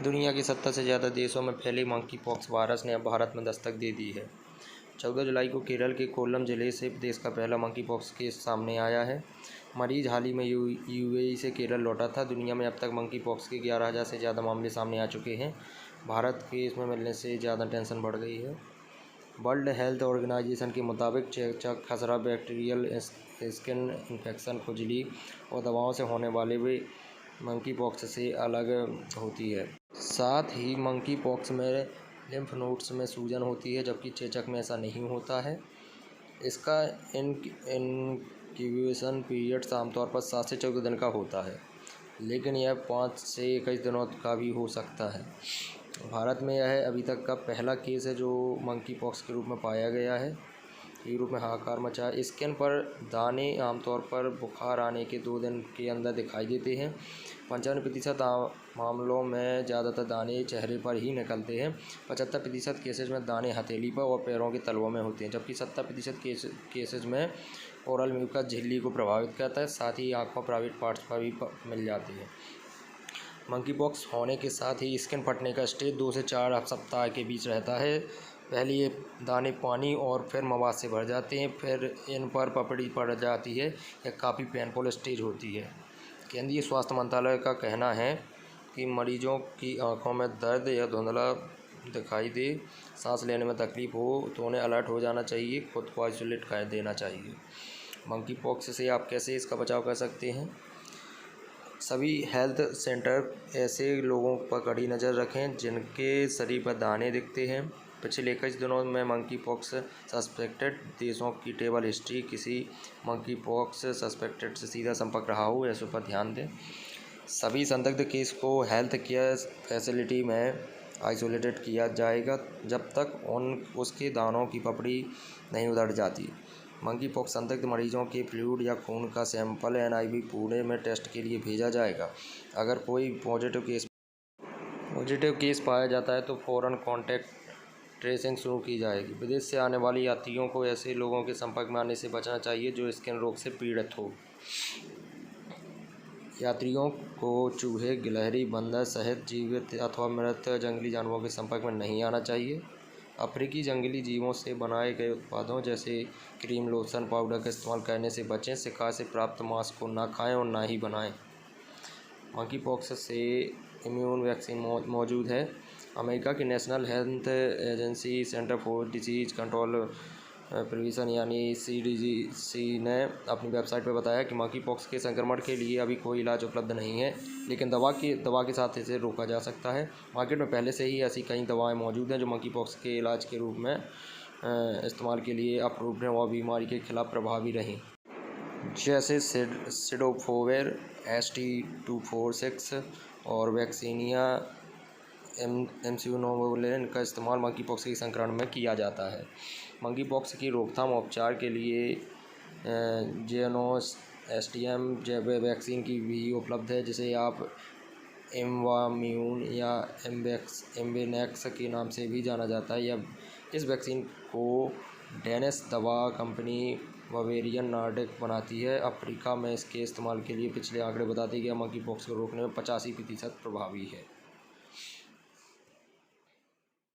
दुनिया के 70 से ज़्यादा देशों में फैले मंकी पॉक्स वायरस ने अब भारत में दस्तक दे दी है। 14 जुलाई को केरल के कोल्लम जिले से देश का पहला मंकी पॉक्स केस सामने आया है। मरीज हाल ही में यूएई से केरल लौटा था। दुनिया में अब तक मंकी पॉक्स के 11,000 से ज़्यादा मामले सामने आ चुके हैं। भारत के इसमें मिलने से ज़्यादा टेंशन बढ़ गई है। वर्ल्ड हेल्थ ऑर्गेनाइजेशन के मुताबिक चेचक, खसरा, बैक्टीरियल स्किन इन्फेक्शन, खुजली और दवाओं से होने वाले भी मंकी पॉक्स से अलग होती है। साथ ही मंकी पॉक्स में लिम्फ नोड्स में सूजन होती है, जबकि चेचक में ऐसा नहीं होता है। इसका इनक्यूबेशन पीरियड आमतौर पर 7 से 14 दिन का होता है, लेकिन यह 5 से 21 दिनों का भी हो सकता है। भारत में यह अभी तक का पहला केस है जो मंकी पॉक्स के रूप में पाया गया है। यूरोप में हाहाकार मचा है। स्किन पर दाने आमतौर पर बुखार आने के 2 दिन के अंदर दिखाई देते हैं। 55% मामलों में ज़्यादातर दाने चेहरे पर ही निकलते हैं। 75% केसेज में दाने हथेली पर और पैरों के तलवों में होते हैं, जबकि 70% केसेज में ओरल म्यूकस झिल्ली को प्रभावित करता है। साथ ही आँखों, प्राइवेट पार्ट्स पर भी मिल जाती है। मंकी पॉक्स होने के साथ ही स्किन फटने का स्टेज 2 से 4 सप्ताह के बीच रहता है। पहले ये दाने पानी और फिर मवाद से भर जाते हैं, फिर इन पर पपड़ी पड़ जाती है। यह काफ़ी पेनफुल स्टेज होती है। केंद्रीय स्वास्थ्य मंत्रालय का कहना है कि मरीजों की आंखों में दर्द या धुंधला दिखाई दे, सांस लेने में तकलीफ हो तो उन्हें अलर्ट हो जाना चाहिए, खुद को आइसोलेट कर देना चाहिए। मंकी पॉक्स से आप कैसे इसका बचाव कर सकते हैं? सभी हेल्थ सेंटर ऐसे लोगों पर कड़ी नज़र रखें जिनके शरीर पर दाने दिखते हैं। पिछले 21 दिनों में मंकी पॉक्स सस्पेक्टेड देशों की ट्रैवल हिस्ट्री, किसी मंकी पॉक्स सस्पेक्टेड से सीधा संपर्क रहा हो, ऐसे पर ध्यान दें। सभी संदिग्ध केस को हेल्थ केयर फैसिलिटी में आइसोलेटेड किया जाएगा जब तक उसके दानों की पपड़ी नहीं उधड़ जाती। मंकी पॉक्स संदिग्ध मरीजों के फ्लूइड या खून का सैंपल एनआईवी पुणे में टेस्ट के लिए भेजा जाएगा। अगर कोई पॉजिटिव केस पाया जाता है तो फ़ौरन कॉन्टैक्ट ट्रेसिंग शुरू की जाएगी। विदेश से आने वाले यात्रियों को ऐसे लोगों के संपर्क में आने से बचना चाहिए जो स्किन रोग से पीड़ित हो। यात्रियों को चूहे, गिलहरी, बंदर सहित जीवित अथवा मृत जंगली जानवरों के संपर्क में नहीं आना चाहिए। अफ्रीकी जंगली जीवों से बनाए गए उत्पादों जैसे क्रीम, लोशन, पाउडर का इस्तेमाल करने से बचें। शिकार से प्राप्त मांस को ना खाएं और ना ही बनाएं। मंकी पॉक्स से इम्यून वैक्सीन मौजूद है। अमेरिका की national health agency centre for disease control prevention यानी सीडीसी ने अपनी वेबसाइट पर बताया कि मंकी पॉक्स के संक्रमण के लिए अभी कोई इलाज उपलब्ध नहीं है, लेकिन दवा के साथ इसे रोका जा सकता है। मार्केट में पहले से ही ऐसी कई दवाएं मौजूद हैं जो मंकी पॉक्स के इलाज के रूप में इस्तेमाल के लिए अप्रूव्ड हैं और बीमारी के खिलाफ प्रभावी रहीं, जैसे सिडोफोविर, ST246 और वैक्सीनिया एम्सिनोवुलिन का इस्तेमाल मंकी पॉक्स के संक्रमण में किया जाता है। मंकी पॉक्स की रोकथाम उपचार के लिए जेनोस एसटीएम वैक्सीन की भी उपलब्ध है, जिसे आप इमवाम्यून या एम्बेनेक्स के नाम से भी जाना जाता है। इस वैक्सीन को डेनिश दवा कंपनी बवेरियन नॉर्डिक बनाती है। अफ्रीका में इसके इस्तेमाल के लिए पिछले आंकड़े बताते हैं कि मंकी पॉक्स को रोकने में 85% प्रभावी है।